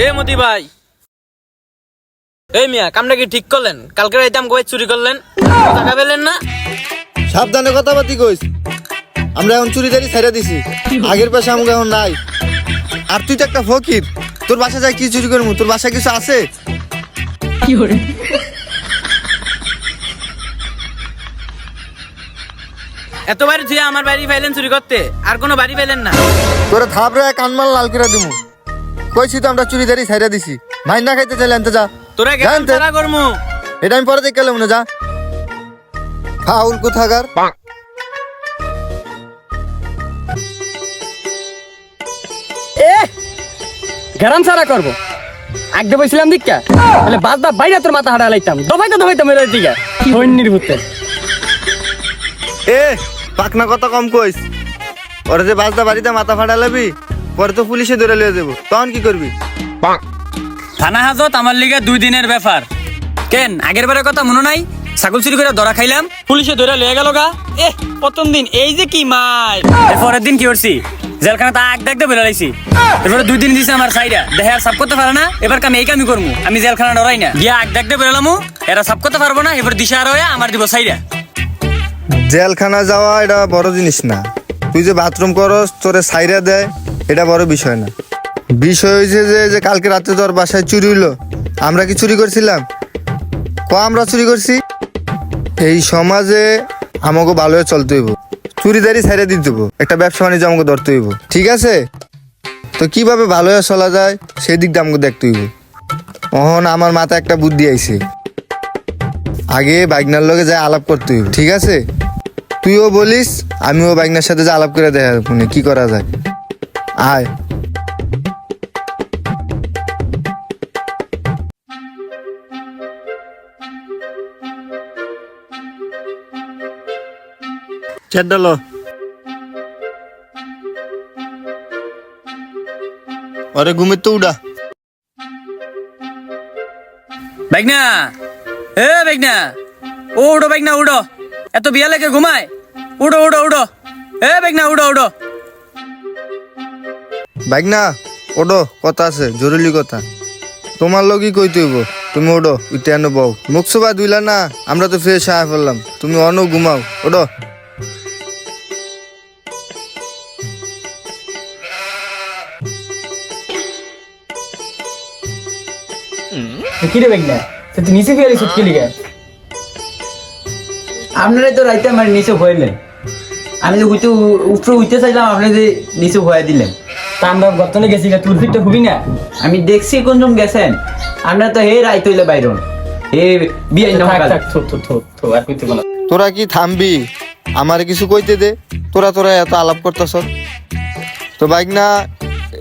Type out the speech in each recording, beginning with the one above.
এ মতি ভাই, এই মিয়া কামটা কি ঠিক করলেন? কালকে রাইতে আমাকে চুরি করলেন, টাকা পেলেন না? সাবধানে কথাবার্তি কইস। আমরা এখন চুরিদারি ছেড়ে দিছি, আগের পাশে আমাকে এখন নাই। আর তুই তো একটা ফকির, তোর বাসা যাই কি চুরি করবো? তোর বাসায় কিছু আছে? এত বাড়ি তুই আমার বাড়ি পাইলেন চুরি করতে, আর কোনো বাড়ি পাইলেন না? তোরা থাপড়ে কানমাল লাল করে দিমু। কইছি তো আমরা চুরিদারি ছেড়ে দিছি। মাইন না খাইতে চাইলে আনতে যা। তোরা কেমন তারা করমু? এটা আমি পরে দেখে না যা। ফাউল কোথাকার। গ্যারাম সারা করবো আগে বলছিলাম দিকা তাহলে বাদ বাদ বাইরে তোর মাথা হারা লাইতাম দবাইতে মেরে দিকা সৈন্যের ভূতে। এ পাকনা কথা কম কইস। ওরা যে বাসদা বাড়িতে মাথা ফাটা লাবি, পরে তো পুলিশে ধরে লিয়ে যাবো, তখন কি করবি? থানা হাজত আমার লিগে 2 দিনের ব্যাপার। কেন আগের বারের কথা মনে নাই? ছাগল চুরি করে ধরা খাইলাম, পুলিশে ধরে লয়ে গেল গা। প্রথম দিন এই যে কি মার, এরপরের দিন কি করছি? জেলখানা তা আগ ডাকতে বেরো লাইছি। এরপরে 2 দিন দিছে আমার সাইডা, দেখে আর সাফ করতে পারে না। এবার আমি এই কামই করবো, আমি জেলখানা ডরাই না। গিয়া আগ ডাকতে বেরোলামু, এরা সাফ করতে পারবো না। এবার দিশা আর হয়ে আমার দিব সাইডা। জেলখানা যাওয়া এটা বড় জিনিস না। তুই যে বাথরুম করস তোরে সাইরা দেয়, এটা বড় বিষয় না। বিষয় হয়েছে যে কালকে রাতে তোর বাসায় চুরি হইলো। আমরা কি চুরি করছিলাম? আমরা চুরি করছি। এই সমাজে আমাকে ভালো হয়ে চলতে হইব, চুরিদারি ছাইড়ে দিতে হইব, একটা ব্যবসা বাণিজ্য আমাকে ধরতে হইব, ঠিক আছে? তো কিভাবে ভালো হয়ে চলা যায় সেই দিকটা আমাকে দেখতে হইব। অহন আমার মাথায় একটা বুদ্ধি আইছে, আগে বাইকনার লগে যায় আলাপ করতে হইব, ঠিক আছে? তুইও বলিস, আমিও বাইকনার সাথে যে আলাপ করে দেখা মানে কি করা যায়। আয় চেডালো ওরে ঘুমের তো উড়া। বাইকনা, বাইকনা উড়ো, বাইকনা উড়ো। এত বিয়া লেগে ঘুমায়, উড়ো উড়ো উড়ো। বাইকনা উড়ো উড়ো। বাইকনা ওডো, কথা আছে, জরুরি কথা। তোমার লগই কইতে হইব, তুমি ওডো উঠে আনো বউ। মুখ সুবা দুইলা না, আমরা তো ফ্রেশ হয়ে ফেললাম, তুমি অনো ঘুমাও, ওডো। কি রে বেগনা তুই নিচে ফেলে সুটকে লিগে? আপনারা তো রাইতে আমার নিচে হইলেন, আমি তো উপরে উঠতে চাইলাম, আপনি যে নিচে হয়ে দিলেন। তা আমরা গতনে গেছি তোর ফিটটা খুবই না। আমি দেখছি কোনজন গেছেন, আপনারা তো হে রাইত হইলে বাইরন হে বিয়ে না থাক থাক থো থো থো থো আর কইতে বলা। তোরা কি থামবি? আমারে কিছু কইতে দে। তোরা এত আলাপ করতেছ। তো বাইকনা,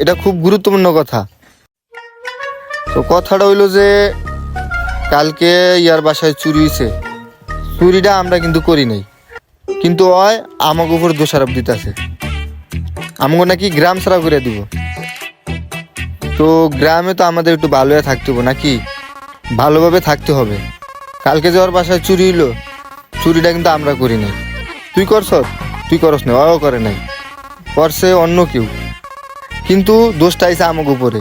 এটা খুব গুরুত্বপূর্ণ কথা। তো কথাটা হইলো যে কালকে ইয়ার বাসায় চুরি হয়েছে। চুরিটা আমরা কিন্তু করি নাই, কিন্তু হয় আমাকে উপর দোষারোপ দিতেছে। আমাকে নাকি গ্রাম ছাড়া করে দিব। তো গ্রামে তো আমাদের একটু ভালো হয়ে থাকতে হবে নাকি, ভালোভাবে থাকতে হবে। কালকে যে ওর বাসায় চুরি হইলো, চুরিটা কিন্তু আমরা করি নাই। তুই করছ? তুই করস না, ও করে নাই, করছে অন্য কেউ, কিন্তু দোষটা আইছে আমাকে উপরে,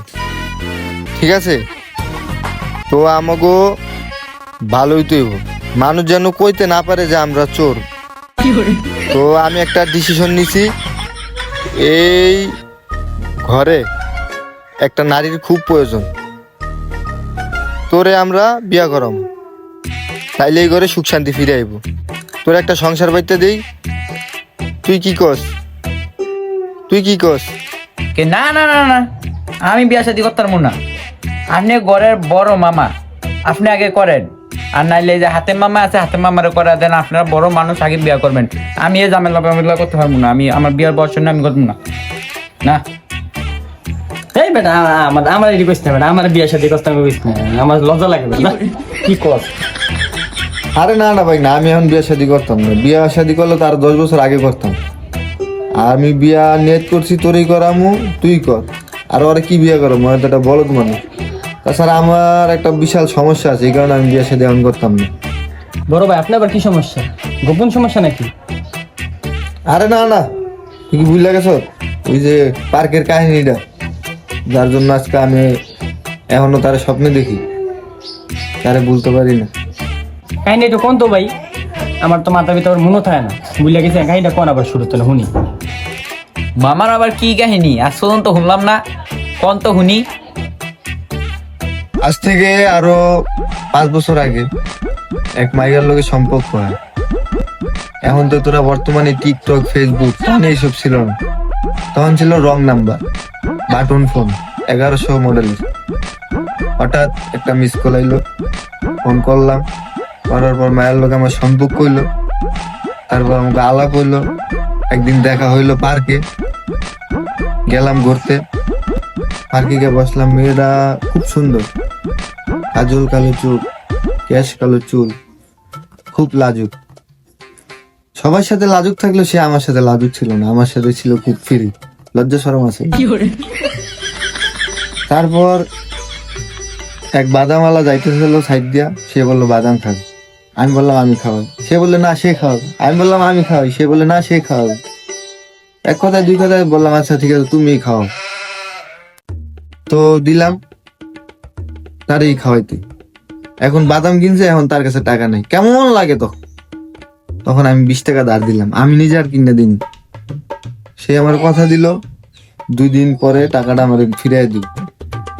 ঠিক আছে? তো আমাকে ভালোই তো হইব, মানুষ যেন কইতে না পারে যে আমরা চোর। তো আমি একটা ডিসিশন নিছি, এই ঘরে একটা নারীর খুব প্রয়োজন। তোরে আমরা বিয়া করাম, তাইলে এই ঘরে সুখ শান্তি ফিরে আইব। তোর একটা সংসার বাইতে দেই। তুই কি কস? তুই কি কস? না না না না, আমি বিয়া শাদি করতাম না। আপনি ঘরের বড় মামা, আপনি আগে করেন। আর নাইলে যে হাতে মামা আছে, হাতে মামারে করা দেন। আপনারা বড় মানুষ, আগে বিয়া করবেন। আমি এই ঝামেলা করতে পারবো না। আমি আমার বিয়ার বয়স না, আমি করবো না। না এই বেটা আমার এটি কইছ না বেটা, আমার বিয়ে শাদী করতে কইছ না, আমার লজ্জা লাগে বেটা। কি কস? আরে না না ভাই না, আমি এখন বিয়া শাদি করতাম না। বিয়া শাদি করলে তো আর 10 বছর আগে করতাম। আমি বিয়া নেট করছি, তোরই করামু, তুই কর। আর ওরা কি বিয়া করামু? হয়তো একটা বলদ মানুষ। তাছাড়া আমার একটা বিশাল সমস্যা আছে, এই কারণে আমি বিয়া শাদি এখন করতাম না। বড় ভাই আপনার আবার কি সমস্যা? গোপন সমস্যা নাকি? আরে না না, তুই কি ভুল লাগেছ? ওই যে পার্কের কাহিনীটা, যার জন্য আজকে আমি এখনো তার স্বপ্নে দেখি, তারে বলতে পারি না। কাহিনী একটু কোন তো ভাই, আমার তো মাথা ভিতর মনে থাকে না, বুঝলে গেছে কাহিনীটা কোন আবার শুরু তো শুনি। মামার আবার কি কাহিনী আজ পর্যন্ত শুনলাম না, কোন তো শুনি। আজ থেকে আরো 5 বছর আগে এক মাইয়ার লোকে সম্পর্ক হয়। এখন তো তোরা বর্তমানে টিকটক, ফেসবুক তখন এইসব ছিল না। তখন ছিল রং নাম্বার, বাটন ফোন, 1100 মডেলের। হঠাৎ একটা মিস কল আইলো, ফোন করলাম, করার পর মায়ের লোক আমার সম্পর্ক হইলো, তারপর আমাকে আলাপ হইলো। একদিন দেখা হইলো পার্কে, গেলাম ঘুরতে, পার্কে গিয়ে বসলাম। মেয়েরা খুব সুন্দর, কাজল কালো চুল, ক্যাশ কালো চুল, খুব লাজুক। সবার সাথে লাজুক থাকলেও সে আমার সাথে লাজুক ছিল না, আমার সাথে ছিল খুব ফ্রি, লজ্জা শরম আছে। তারপর এক বাদামওয়ালা যাইতেছিল সাইড দিয়া, সে বললো বাদাম খাবে, আমি বললাম আমি খাওয়াই, সে বললে না সে খাওয়াবে, আমি বললাম আমি খাওয়াই, সে বললে না সে খাওয়াবে। এক কথায় দুই কথায় বললাম আচ্ছা ঠিক আছে তুমি খাও। তো দিলাম তারই খাওয়াইতে। এখন বাদাম কিনছে, এখন তার কাছে টাকা নেই, কেমন লাগে তখন। তখন আমি 20 টাকা ধার দিলাম, আমি নিজে আর কিনে দিন। সে আমার কথা দিল 2 দিন পরে টাকাটা আমার ফিরিয়ে দিব।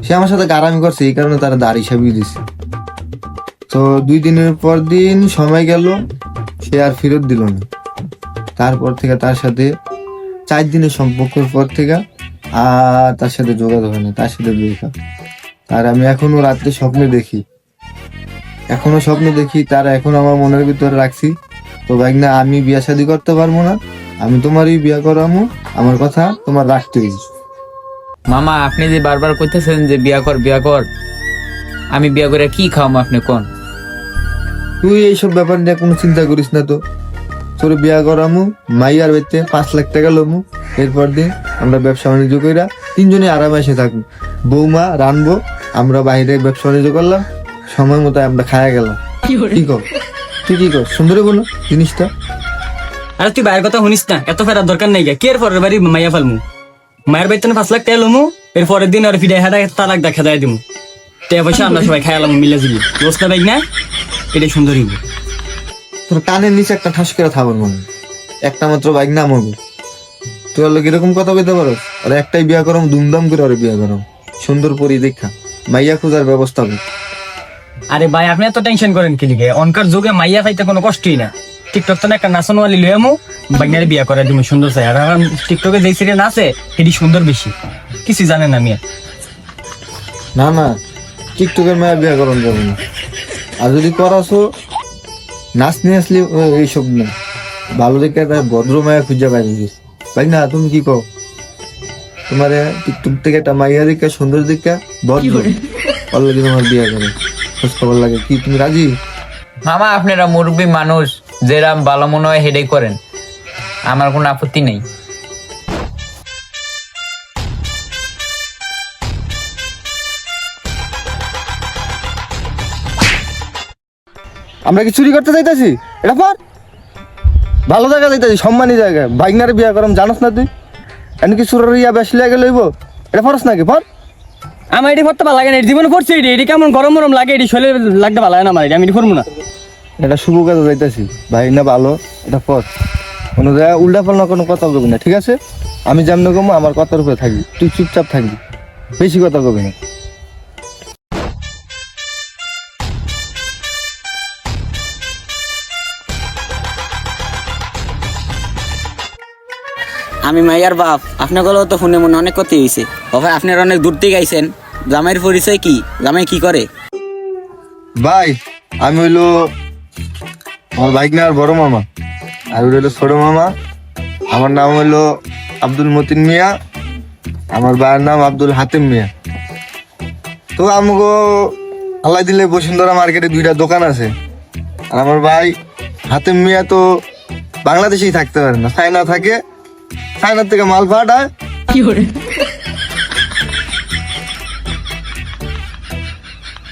সে আমার সাথে গারামি করছে, এই কারণে তারা ধার হিসাবে দিছে। তো 2 দিনের পর দিন সময় গেল, সে আর ফেরত দিল না। তারপর থেকে তার সাথে 4 দিনের সম্পর্কের পর থেকে আর তার সাথে যোগাযোগ হয় না, তার সাথে ব্রেকআপ। আর আমি এখনো রাত্রে স্বপ্নে দেখি, এখনো স্বপ্ন দেখি, তার এখন আমার মনের ভিতরে রাখছি। তো ভাই না, আমি বিয়া শাদী করতে পারবো না, আমি তোমারই বিয়া করামু, আমার কথা তোমার রাখতে হইবে। মামা আপনি যে বারবার কইতেছেন যে বিয়া কর বিয়া কর, আমি বিয়া করে কি খাওয়াম আপনি কোন? তুই এইসব ব্যাপার নিয়ে কোনো চিন্তা করিস না। তো তোর বিয়া করামু, মাইয়ার বেতে 5 লাখ টাকা লমু, এরপর দিন আমরা ব্যবসা বাণিজ্য কইরা 3 জনে আরামে এসে থাকবো। বৌমা রানবো, আমরা বাইরে ব্যবসা বাণিজ্য করলাম, সময় মতো আমরা খায়া গেলাম। কি কর তুই, কি কর? সুন্দর বলো জিনিসটা। আরে তুই ভাইয়ের কথা শুনিস না, এত ফেরার দরকার নেই। কে এর পরের বাড়ি মাইয়া ফেলমু, মায়ের বাড়িতে 5 লাখ টাকা লমু, এর পরের দিন আর ফিরে হাঁটা তালাক দেখা দেয় দিমু, টাকা পয়সা আমরা সবাই খাইলাম মিলে জিলি বসতে পাই না, এটা সুন্দর হইব। তোর কানের নিচে একটা ঠাস করে থাকবেন মনে, একটা মাত্র বাইক না মরবে। তুই আর লোক এরকম কথা বলতে পারো? আর একটাই বিয়া করম, দুমদাম করে আর বিয়া করম, সুন্দর পরি দেখা মাইয়া খোঁজার ব্যবস্থা কর। আরে ভাই আপনি এত টেনশন করেন কি লিগে? অনকার যুগে মাইয়া পাইতে কোনো কষ্টই না। টিকটক তো না একটা নাচনওয়ালি লই আমু, বাইনারে বিয়া করে তুমি সুন্দর চাই। আর এখন টিকটকে যেই সিরিয়াল আছে সেটি সুন্দর বেশি, কিছু জানেন না মিয়া। না না, টিকটকের মায়া বিয়া করন যাবে না। আর যদি করাছো নাচ নিয়ে আসলে এইসব না, ভালো দেখে একটা ভদ্র মায়া খুঁজে পাই দিস। ভাই না তুমি কি কও? তোমার টিকটক থেকে একটা মাইয়া দেখা, সুন্দর দেখা, ভদ্র অলরেডি তোমার বিয়া করে খোঁজ খবর লাগে, কি তুমি রাজি? মামা আপনারা মুরব্বী মানুষ, যেরাম ভালো মনে হয় হেডেই করেন, আমার কোনো আপত্তি নেই। আমরা কি চুরি করতে যাইতেছি? এটা পর ভালো জায়গা যাইতেছি, সম্মানী জায়গায়, বাইকনারে বিয়া করম জানোস না তুই? এমনকি চুরের ইয়া বেশি লাগে লইব, এটা পরস নাকি? পর আমার এটি পড়তে ভালো লাগে না, এটি জীবনে পড়ছে এটি, এটি কেমন গরম গরম লাগে, এটি শরীরে লাগতে ভালো লাগে না আমার, আমি এটি পড়বো না। এটা শুভ কাজে যাইতেছি, ভাই না ভালো, এটা পর কোনো জায়গায় উল্টা পাল্টা কোনো কথা বলবি না, ঠিক আছে? আমি যেমন কমো আমার কথার উপরে থাকবি, তুই চুপচাপ থাকবি, বেশি কথা কবি না। আমি মাইয়ার বাপ, আপনাগুলো তো ফোনে মনে অনেক ক্ষতি হয়েছে। ও ভাই আপনারা অনেক দূর থেকে আইছেন, জামাইয়ের পরিচয় কি? জামাই কি করে? ভাই আমি হইলো আমার বাইকনার বড় মামা, আর ওটা হইলো ছোট মামা। আমার নাম হইলো আব্দুল মতিন মিয়া, আমার ভাইয়ের নাম আব্দুল হাতিম মিয়া। তো আমাকে আল্লাহ দিলে বসুন্ধরা মার্কেটে 2টা দোকান আছে। আর আমার ভাই হাতিম মিয়া তো বাংলাদেশেই থাকতে পারে না, চায়না থাকে, চায়নার থেকে মাল পাঠায়।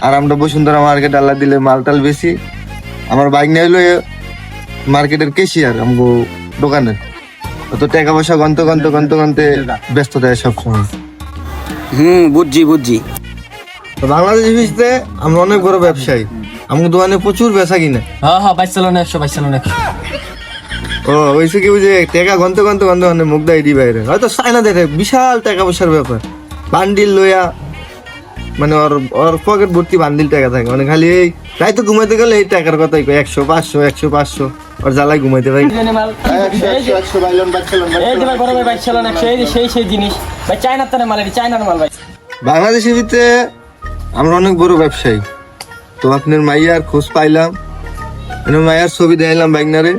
আর আমরা বসুন্ধরা মার্কেট আল্লাহ দিলে মালটাল বেশি। আমার বাইক নিয়ে হইলো মার্কেটের কেশিয়ার, আমগো দোকানের। তো টাকা পয়সা গন্তে ব্যস্ত থাকে সবসময়। বুঝছি। তো বাংলাদেশ ভিত্তিতে আমরা অনেক বড় ব্যবসায়ী, আমার দোকানে প্রচুর বেচা কিনে। হ্যাঁ হ্যাঁ 22 চালানো 100, 22 চালানো 100। ও ওইসে কি বুঝে টাকা গন্তে গন্তে গন্তে গন্তে মুখ দেয় বাইরে, হয়তো চায়না দেখে বিশাল টাকা পয়সার ব্যাপার, বান্ডিল লইয়া মানে ওর ওর পকেট ভর্তি বান্ডিল টাকা থাকে, মানে খালি এই তাই তো ঘুমাইতে গেলে এই টাকার কথাই কয় 100 500 100 500 ওর জ্বালায় ঘুমাইতে ভাই। এই যে ভাই বড় ভাই 22 চালানো 100, এই যে সেই জিনিস ভাই, চায়নার তারে মাল, এটা চায়নার মাল ভাই। বাংলাদেশের ভিতরে আমরা অনেক বড় ব্যবসায়ী। তো আপনার মাইয়ার খোঁজ পাইলাম, মাইয়ার ছবি দেখাইলাম বাইকনারে,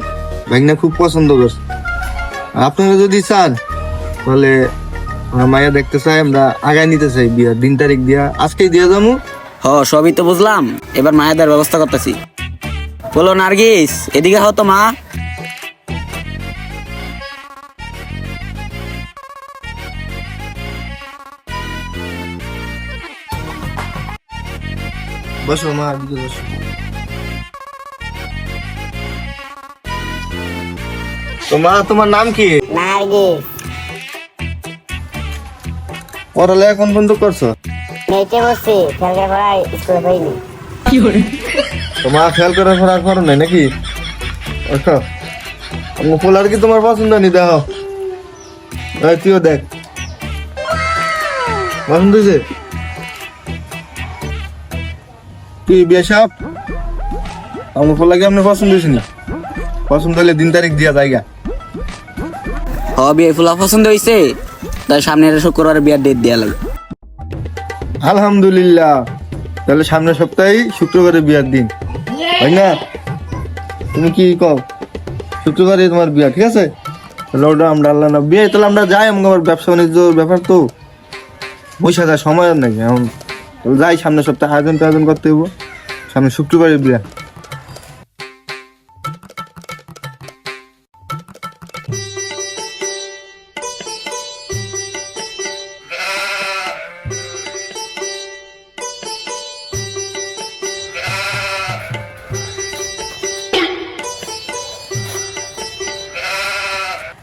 বাইকনা খুব পছন্দ করছে। আপনারা যদি চান তাহলে আমরা মাইয়া দেখতে চাই, আমরা আগায় নিতে চাই বিয়ার দিন তারিখ দিয়া, আজকেই দিয়া যাবো। সবই তো বুঝলাম, এবার মায়েদের ব্যবস্থা করতেছি। বলো নার্গিস, এদিকে হও তো মা। বসো মা, দিকে বসো। তো মা, তোমার নাম কি? নার্গিস। পড়ালেখা কোন পর্যন্ত করছো? মেয়েকে বসছি, খেলতে পড়াই স্কুলে পড়িনি। তো মা খেয়াল করে পড়া করো নাই নাকি? আচ্ছা, আমার পোলার কি তোমার পছন্দ নি? দেখো তুইও দেখ, পছন্দ হয়েছে? তুই বিয়ে সাপ, আমার পোলা কি আপনার পছন্দ হয়েছে না? পছন্দ হলে দিন তারিখ দিয়া জায়গা। বিয়ে ফুলা পছন্দ হয়েছে, তাই সামনের শুক্রবার বিয়ার ডেট দেওয়া লাগবে। আলহামদুলিল্লাহ, তাহলে সামনের সপ্তাহে শুক্রবারে বিয়ার দিন, তাই না? তুমি কি কও? শুক্রবারে তোমার বিয়া, ঠিক আছে? তাহলে ওটা আমরা আল্লাহ না বিয়ে, তাহলে আমরা যাই, আমার ব্যবসা বাণিজ্য ব্যাপার তো বসে থাকার সময় আর নাকি এখন, যাই সামনের সপ্তাহে আয়োজন করতে হইব, সামনে শুক্রবারে বিয়া।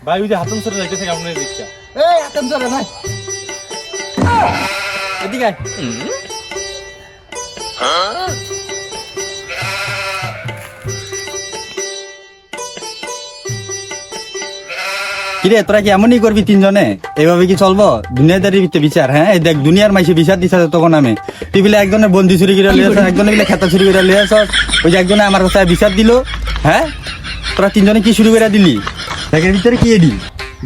ভাই ওই যে হাতম সরে যাইতেছে আপনার দিকটা। এই হাতেম চলে না, এদিকে আয়। কিরে তোরা কি এমনই করবি তিনজনে? এইভাবে কি চলবো? দুনিয়াদারির ভিতরে বিচার, হ্যাঁ এই দেখ দুনিয়ার মাইসে বিচার দিছে তখন আমি, তুই বলে একজনের বন্দি চুরি করে লিয়ে আসছ, একজনে বলে খেতা চুরি করে লিয়ে আসছ, ওই যে একজনে আমার কাছে বিচার দিল। হ্যাঁ তোরা তিনজনে কি শুরু করে দিলি? ব্যাগের ভিতরে কি এডি?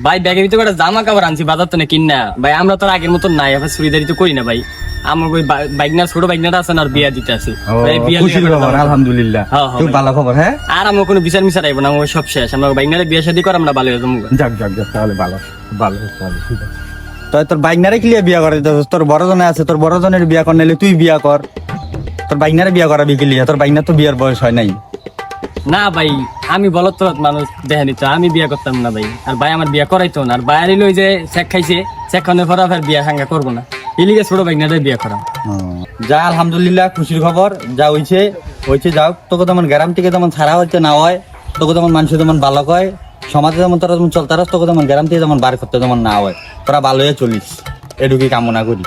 ভাই ব্যাগের ভিতরে একটা জামা কাপড় আনছি বাজার তো না কিনা ভাই, আমরা তো আর আগের মতন নাই, এখন চুরিদারি তো করি না ভাই। আমার ওই বাইকনার ছোট বাইকনাটা আছে না, আর বিয়া দিতে আছে ভাই, বিয়া খুশির খবর, আলহামদুলিল্লাহ, হ্যাঁ, হ্যাঁ খুব ভাই। ভালো খবর। হ্যাঁ আর আমরা কোনো বিচার মিচার আইব না, আমার সব শেষ, আমরা বাইকনারে বিয়া শাদী করে আমরা ভালো হয়ে যাবো। যাক যাক যাক, তাহলে ভালো ভালো, তাহলে ঠিক আছে। তো তোর বাইকনারে কি লিয়ে বিয়া করে দিতেছিস? তোর বড় জনে আছে, তোর বড় জনের বিয়া কর, নাইলে তুই বিয়া কর। তোর বাইকনারে বিয়া করাবি কি লিয়ে? তোর বাইকনার তো বিয়ার বয়স হয় নাই। না ভাই, আমি বলত তলত মানুষ দেখেনি তো, আমি বিয়া করতাম না ভাই, আর ভাই আমার বিয়া করাইতো না, আর বাইরে লই যে চেক খাইছে, চেক খাওয়ানোর পর আর বিয়া সাঙ্গা করবো না, এলিগে ছোট বাইকনারে বিয়া করাম। যা আলহামদুলিল্লাহ, খুশির খবর, যা হইছে হইছে, যাও। তোকে তেমন গ্রাম থেকে তেমন ছাড়া হইতে না হয়, তোকে তেমন মানুষ তেমন ভালো কয়, সমাজে যেমন তোরা যেমন চলতারস, তোকে তেমন গ্রাম থেকে যেমন বার করতে যেমন না হয়, তোরা ভালো হয়ে চলিস, এটুকুই কামনা করি।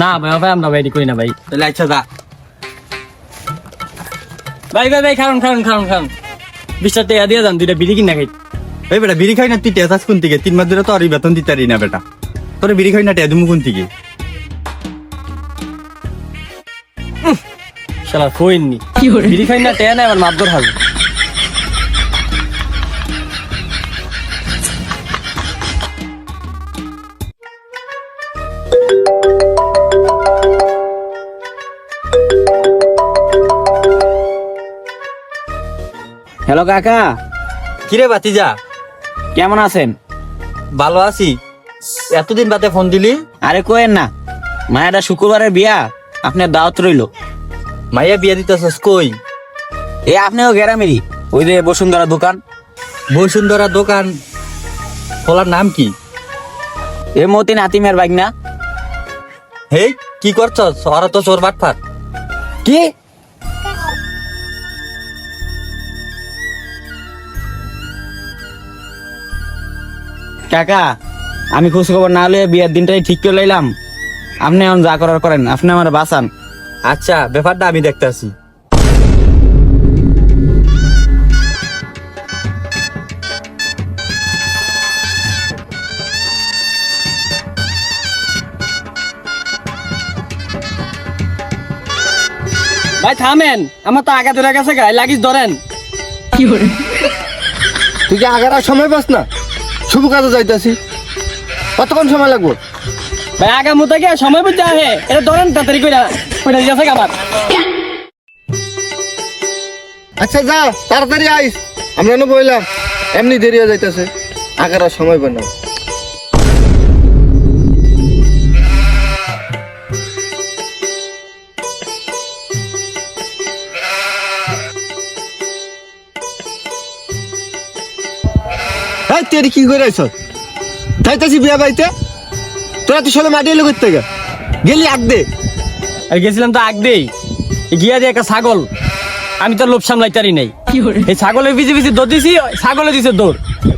না ভাই, ভাই আমরা বাইরে করি না ভাই। তাহলে আচ্ছা যা। ভাই ভাই ভাই, খাওন খাওন খাওন খাওন, 20 টাকা দিয়ে যান, 2টা বিড়ি কিনা খাই। এই বেটা বিড়ি খাই না তুই, টেসাস কোন থেকে? 3 মাস ধরে তো আর বেতন দিতে পারি না বেটা, তোর বিড়ি খাই না টেয়া দিমু কোন থেকে? শালা কইনি বিড়ি খাই না, টেয়া না আমার মাপদর হবে। হ্যালো কাকা, কিরে বাতিজা, কেমন আছেন? ভালো আছি। এতদিন বাদে ফোন দিলি? আরে কোয়েন না, মায়েরা শুক্রবারের বিয়া, আপনার দাওয়াত রইল। মাইয়া বিয়া দিতেছস কই? আপনিও গ্রামেরই, ওই যে বসুন্ধরা দোকান। বসুন্ধরা দোকান খোলার নাম কি? মতিন হাতিমের বাইক না? হেই কি করছস? ওরা তো চোর বাটফার। কি? কাকা, আমি খোঁজ খবর না হলে বিয়ের দিনটাই ঠিক করে লাইলাম, আপনি এখন যা করার করেন, আপনি আমার বাঁচান। আচ্ছা ব্যাপারটা আমি দেখতে আসি। ভাই থামেন, আমার তো আগা ধরে গেছে গায়ে লাগিস ধরেন। তুই কি আগার আর সময় পাস না? শুভ কাজে যাইতাছি, কতক্ষণ সময় লাগবো? ভাই আগা মতো গিয়ে সময় বুঝতে আহে, এটা ধরেন তাড়াতাড়ি করে কইরা দিয়েছে আমার। আচ্ছা যা, তাড়াতাড়ি আইস, আমরা না বইলাম এমনি দেরি হয়ে যাইতাছে, আগার আর সময় পাই না। এই তুই কি করে আইছ? যাইতাছি বিয়া বাড়িতে, তোরা তো সলে মাটি এলো করতে গেলি আগ দে। আর গেছিলাম তো আগ দেই, গিয়া দিয়ে একটা ছাগল, আমি তো লোভ সামলাইতারি নাই। এই ছাগলের পিছে পিছে দৌড় দিছি, ছাগলে দিছে দৌড়,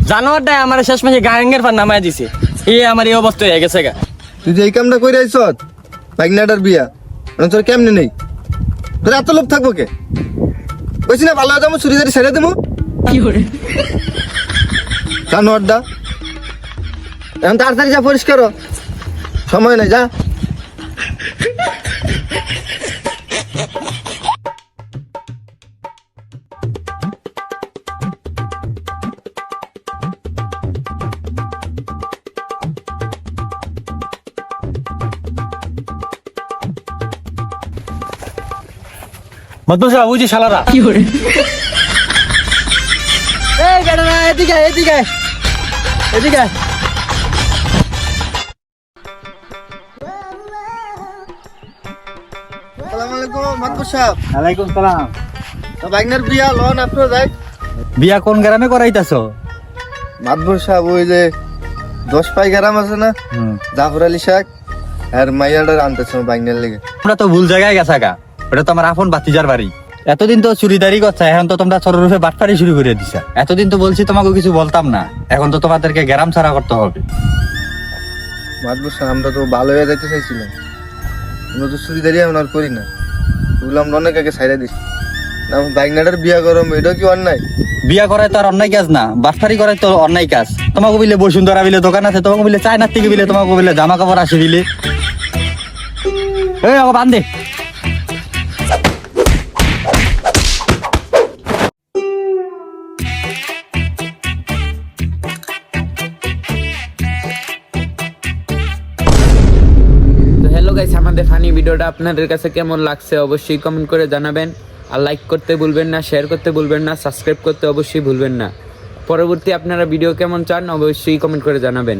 জানোয়ারটা আমার শেষ মাসে গাঙ্গের পর নামায় দিছে। এই আমার এই অবস্থা হয়ে গেছে গা। তুই যে এই কামটা করে আইছ, বাইকনাটার বিয়া, তোর কেমনে নেই? তোর এত লোভ থাকবো কে? কইছি না ভালো যাবো, চুরি দাঁড়ি ছেড়ে দেবো জানোয়ারটা। এখন তাড়াতাড়ি যা, পরিষ্কার হ। সময় নাই, যা। মধ্যসা বুঝি শালারা এই গাড়ি না, এদিকে এদিকে এদিকে। আসসালামু আলাইকুম মাতবর সাহেব। ওয়ালাইকুম সালাম। তো বাইকনার বিয়া লন আপনার যাই। বিয়া কোন গ্রামে করাইতাছ? মাতবর সাহেব ওই যে 10 পাই গ্রাম আছে না, জাফর আলী শাক আর মাইয়াটার আনতেছে বাইকনার লেগে। তোমরা তো ভুল জায়গায় গেছা গা, ওটা তো আমার আপন বাতিজার বাড়ি। এতদিন তো চুরিদারি করছে, এখন তো তোমরা সররূপে বাটপারি শুরু করে দিছা। এতদিন তো বলছি তোমাকে কিছু বলতাম না, এখন তো তোমাদেরকে গ্রাম ছাড়া করতে হবে। মাতবর সাহেব আমরা তো ভালো হয়ে যাইতে চাইছিলাম, আমরা তো চুরিদারি এমন আর করি না, ওগুলো আমরা অনেক আগে ছাইড়া দিছি। না বাইকনাটার বিয়া করম, এটা কি অন্যায়? বিয়া করায় তো আর অন্যায় কাজ না, বাটপারি করায় তো অন্যায় কাজ। তোমাকে বিলে বসুন্ধরা বিলে দোকান আছে, তোমাকে বিলে চায়নার থেকে বিলে, তোমাকে বিলে জামা কাপড় আসে বিলে। এই বান্ধে তো হ্যালো গাইস, আমাদের ফানি ভিডিওটা আপনাদের কাছে কেমন লাগছে অবশ্যই কমেন্ট করে জানাবেন। আর লাইক করতে ভুলবেন না, শেয়ার করতে ভুলবেন না, সাবস্ক্রাইব করতে অবশ্যই ভুলবেন না। পরবর্তী আপনারা ভিডিও কেমন চান অবশ্যই কমেন্ট করে জানাবেন।